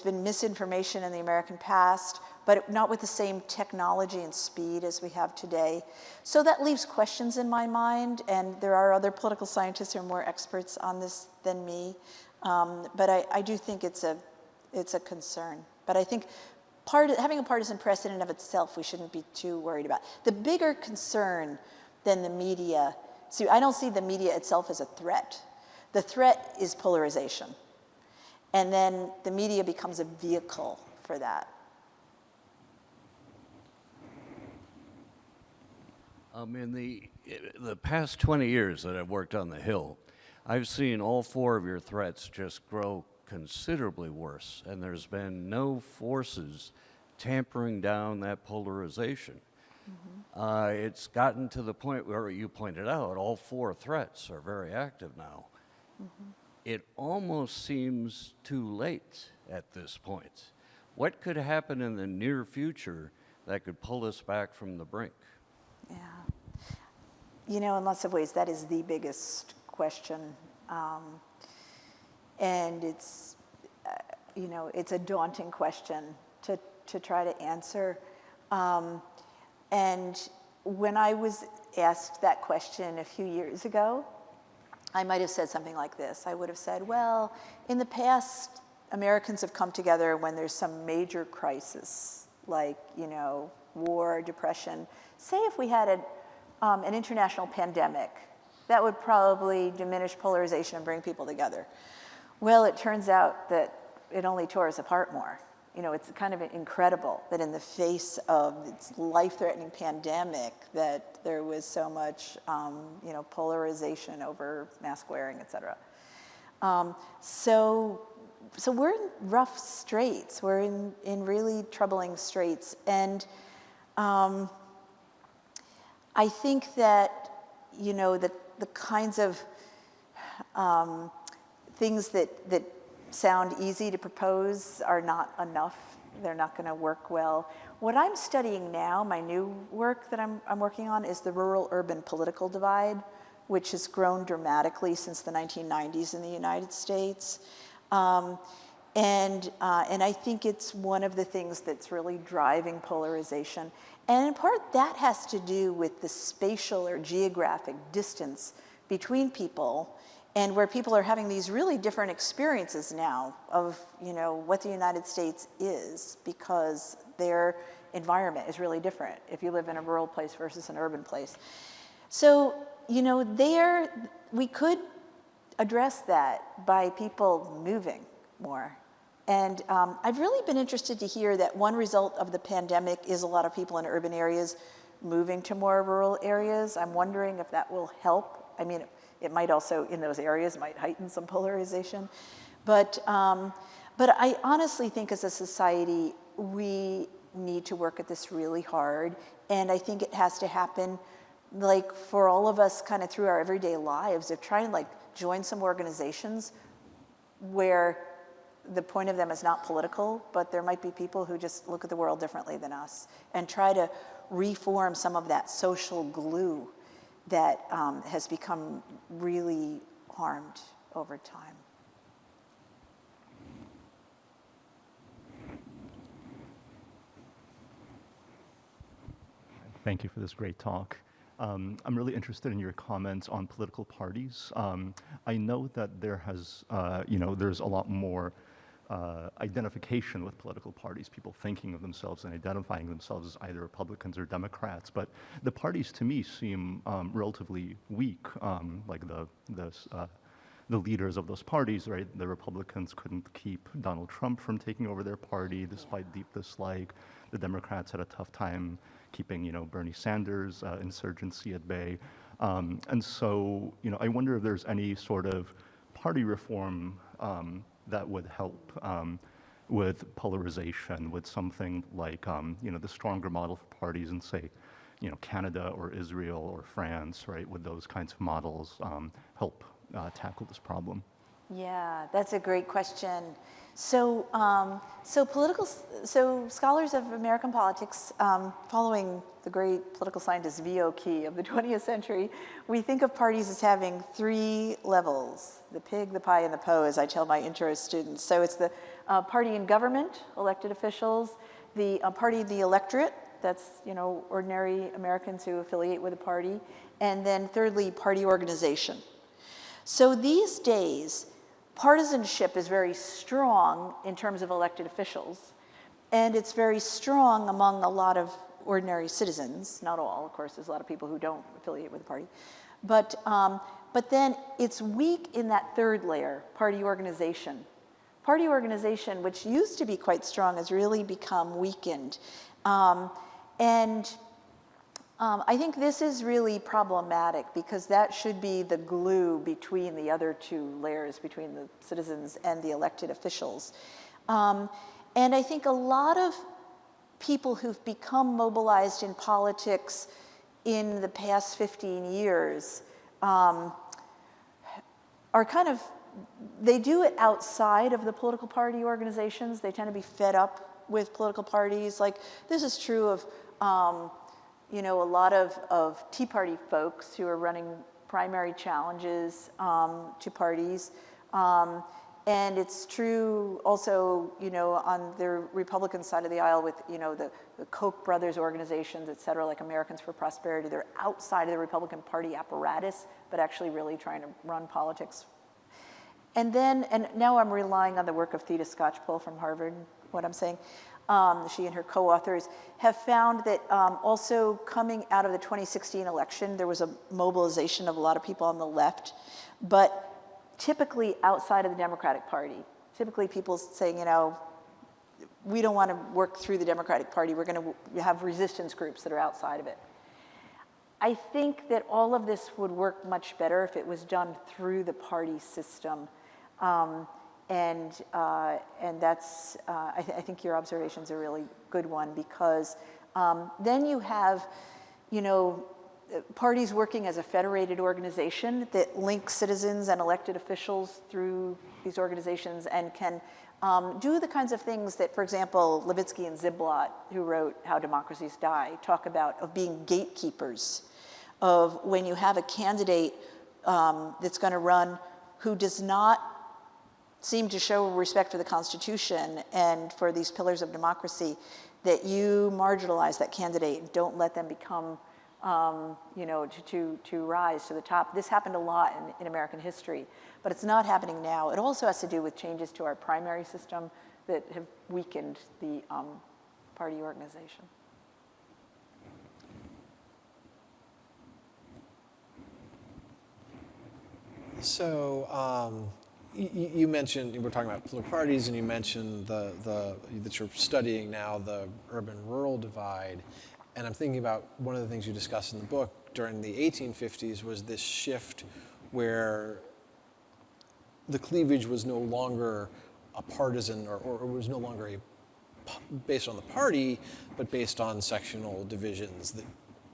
been misinformation in the American past, but not with the same technology and speed as we have today. So that leaves questions in my mind, and there are other political scientists who are more experts on this than me. But I do think it's a concern. But I think having a partisan precedent of itself, we shouldn't be too worried about. The bigger concern than the media, see, I don't see the media itself as a threat. The threat is polarization. And then the media becomes a vehicle for that. In the past 20 years that I've worked on the Hill, I've seen all 4 of your threats just grow considerably worse, and there's been no forces tampering down that polarization. Mm-hmm. It's gotten to the point where you pointed out all 4 threats are very active now. Mm-hmm. It almost seems too late at this point. What could happen in the near future that could pull us back from the brink? Yeah. In lots of ways, that is the biggest question. And it's, it's a daunting question to try to answer. And when I was asked that question a few years ago, I might have said something like this. I would have said, well, in the past, Americans have come together when there's some major crisis, like, war, depression. Say if we had an international pandemic, that would probably diminish polarization and bring people together. Well, it turns out that it only tore us apart more. It's kind of incredible that in the face of this life-threatening pandemic that there was so much, polarization over mask wearing, et cetera. So we're in rough straits. We're in really troubling straits. And I think that, the kinds of things that sound easy to propose are not enough they're not going to work well. What I'm studying now, my new work that I'm working on, is the rural-urban political divide, which has grown dramatically since the 1990s in the United States. And I think it's one of the things that's really driving polarization. And in part, that has to do with the spatial or geographic distance between people, and where people are having these really different experiences now of, you know, what the United States is, because their environment is really different if you live in a rural place versus an urban place. So, you know, we could address that by people moving more. And I've really been interested to hear that one result of the pandemic is a lot of people in urban areas moving to more rural areas. I'm wondering if that will help. I mean, it might also, in those areas, might heighten some polarization. But I honestly think as a society, we need to work at this really hard. And I think it has to happen, like, for all of us kind of through our everyday lives, of trying to, like, join some organizations where the point of them is not political, but there might be people who just look at the world differently than us, and try to reform some of that social glue that has become really harmed over time. Thank you for this great talk. I'm really interested in your comments on political parties. I know that there has, there's a lot more identification with political parties, people thinking of themselves and identifying themselves as either Republicans or Democrats, but the parties to me seem relatively weak, like the leaders of those parties, right? The Republicans couldn't keep Donald Trump from taking over their party despite deep dislike. The Democrats had a tough time keeping, Bernie Sanders' insurgency at bay. And so, I wonder if there's any sort of party reform that would help with polarization, with something like, the stronger model for parties in, say, Canada or Israel or France, right? Would those kinds of models help tackle this problem? Yeah, that's a great question. So, scholars of American politics, following the great political scientist V.O. Key of the 20th century, we think of parties as having three levels: the pig, the pie, and the po, as I tell my intro students. So it's the party in government, elected officials; the party of the electorate, that's ordinary Americans who affiliate with a party; and then thirdly, party organization. So these days, partisanship is very strong in terms of elected officials, and it's very strong among a lot of ordinary citizens. Not all, of course, there's a lot of people who don't affiliate with the party. But then it's weak in that third layer, party organization. Party organization, which used to be quite strong, has really become weakened. I think this is really problematic, because that should be the glue between the other two layers, between the citizens and the elected officials. And I think a lot of people who've become mobilized in politics in the past 15 years are they do it outside of the political party organizations. They tend to be fed up with political parties. Like, this is true of a lot of Tea Party folks who are running primary challenges to parties. And it's true also, on the Republican side of the aisle with, the Koch brothers organizations, et cetera, like Americans for Prosperity. They're outside of the Republican Party apparatus, but actually really trying to run politics. And now I'm relying on the work of Theda Skocpol from Harvard, what I'm saying. She and her co-authors have found that also coming out of the 2016 election, there was a mobilization of a lot of people on the left, but typically outside of the Democratic Party. Typically people saying, we don't want to work through the Democratic Party. We're going to have resistance groups that are outside of it. I think that all of this would work much better if it was done through the party system. And that's, I think your observation's a really good one, because then you have, parties working as a federated organization that links citizens and elected officials through these organizations and can do the kinds of things that, for example, Levitsky and Ziblatt, who wrote How Democracies Die, talk about, of being gatekeepers, of when you have a candidate that's going to run who does not seem to show respect for the Constitution and for these pillars of democracy, that you marginalize that candidate and don't let them become, to rise to the top. This happened a lot in American history, but it's not happening now. It also has to do with changes to our primary system that have weakened the party organization. So you mentioned, we're talking about political parties, and you mentioned that you're studying now the urban-rural divide. And I'm thinking about one of the things you discussed in the book during the 1850s was this shift where the cleavage was no longer a partisan or was no longer based on the party, but based on sectional divisions that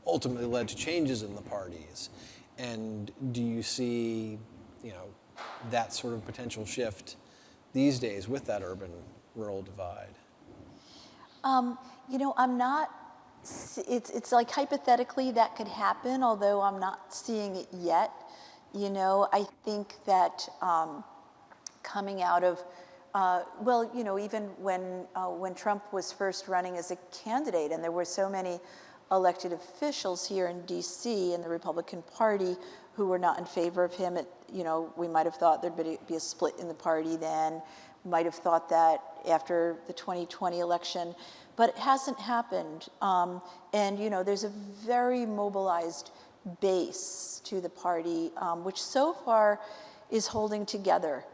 ultimately led to changes in the parties. And do you see, that sort of potential shift these days with that urban-rural divide? I'm not, it's like hypothetically that could happen, although I'm not seeing it yet. I think that coming out of, even when Trump was first running as a candidate, and there were so many elected officials here in DC in the Republican Party who were not in favor of him, we might have thought there'd be a split in the party then, might have thought that after the 2020 election, but it hasn't happened. There's a very mobilized base to the party, which so far is holding together.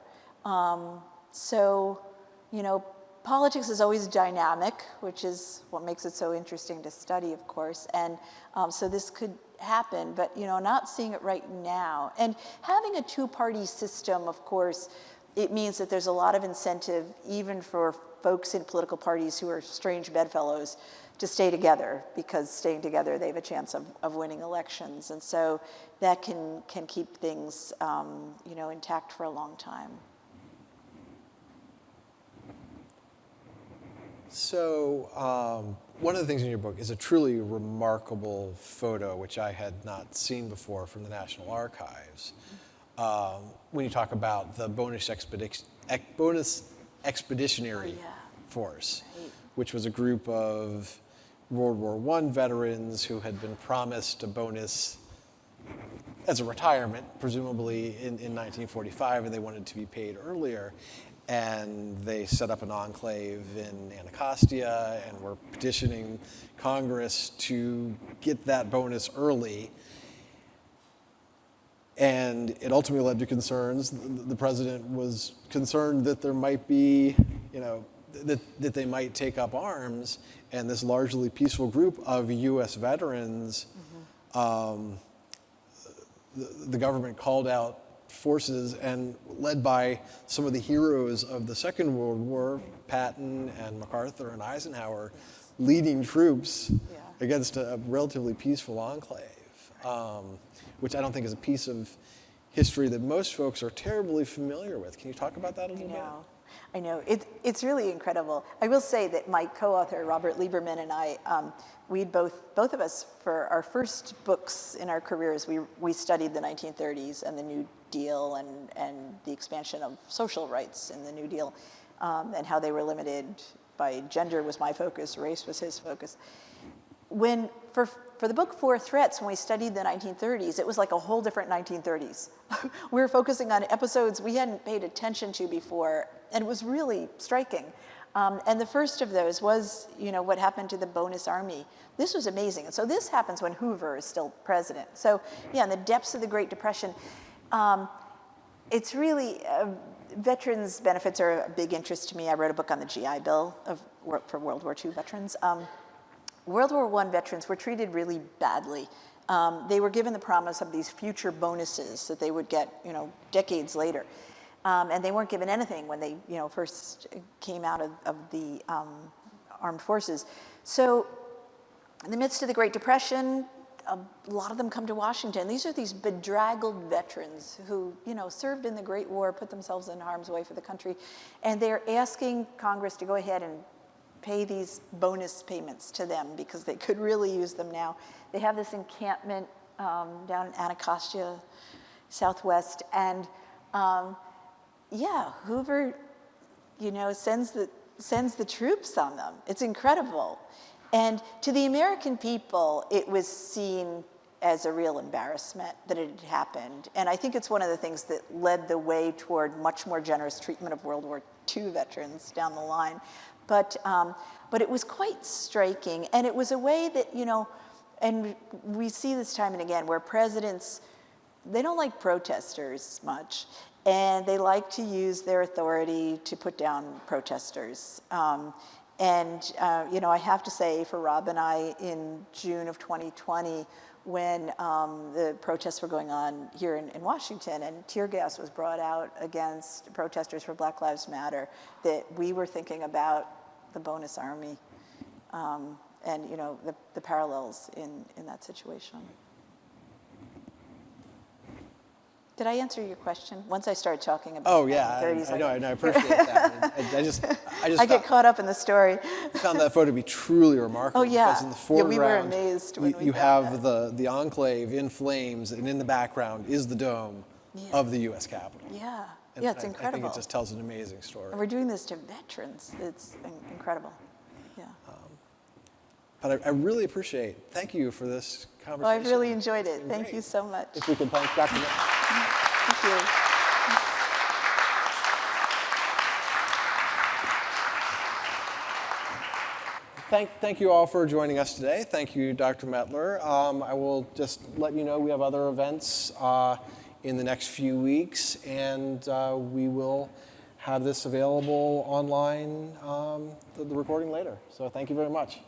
Politics is always dynamic, which is what makes it so interesting to study, of course. And so this could happen, but not seeing it right now. And having a two-party system, of course, it means that there's a lot of incentive, even for folks in political parties who are strange bedfellows, to stay together, because staying together, they have a chance of winning elections. And so that can keep things intact for a long time. So one of the things in your book is a truly remarkable photo, which I had not seen before, from the National Archives. When you talk about the bonus expeditionary force, right, which was a group of World War I veterans who had been promised a bonus as a retirement, presumably in 1945, and they wanted to be paid earlier. And they set up an enclave in Anacostia and were petitioning Congress to get that bonus early. And it ultimately led to concerns. The president was concerned that there might be, that they might take up arms. And this largely peaceful group of U.S. veterans, the government called out forces, and led by some of the heroes of the Second World War, Patton and MacArthur and Eisenhower, leading troops against a relatively peaceful enclave, which I don't think is a piece of history that most folks are terribly familiar with. Can you talk about that a little bit? I know. It's really incredible. I will say that my co-author, Robert Lieberman, and I, we'd both of us, for our first books in our careers, we studied the 1930s and the New Deal and the expansion of social rights in the New Deal, and how they were limited by gender was my focus, race was his focus. For the book Four Threats, when we studied the 1930s, it was like a whole different 1930s. We were focusing on episodes we hadn't paid attention to before, and it was really striking. And the first of those was, what happened to the bonus army. This was amazing. And so this happens when Hoover is still president. So in the depths of the Great Depression, it's really, veterans' benefits are a big interest to me. I wrote a book on the GI Bill for World War II veterans. World War I veterans were treated really badly. They were given the promise of these future bonuses that they would get, decades later. And they weren't given anything when they, first came out of the armed forces. So in the midst of the Great Depression, a lot of them come to Washington. These are these bedraggled veterans who, served in the Great War, put themselves in harm's way for the country, and they're asking Congress to go ahead and pay these bonus payments to them because they could really use them now. They have this encampment down in Anacostia, Southwest, and Hoover, sends the troops on them. It's incredible. And to the American people, it was seen as a real embarrassment that it had happened. And I think it's one of the things that led the way toward much more generous treatment of World War II veterans down the line. But it was quite striking. And it was a way that, and we see this time and again, where presidents, they don't like protesters much. And they like to use their authority to put down protesters. I have to say, for Rob and I, in June of 2020, when the protests were going on here in Washington and tear gas was brought out against protesters for Black Lives Matter, that we were thinking about the bonus army and the parallels in that situation. Did I answer your question? Once I started talking about Oh yeah, 30s, I know, and I appreciate that. And I just I get caught up in the story. found that photo to be truly remarkable. Oh, yeah. Because in the Yeah, foreground, we were amazed when we you found have the enclave in flames, and in the background is the dome of the U.S. Capitol. Yeah, And it's I incredible. think it just tells an amazing story. And we're doing this to veterans. It's incredible. Yeah. But I really appreciate. Thank you for this Well, conversation. I've really enjoyed It's it. been Thank great. you so much. If we could thank Dr. Thank you. Thank you all for joining us today. Thank you, Dr. Mettler. I will just let you know we have other events in the next few weeks, and we will have this available online, the recording later. So thank you very much.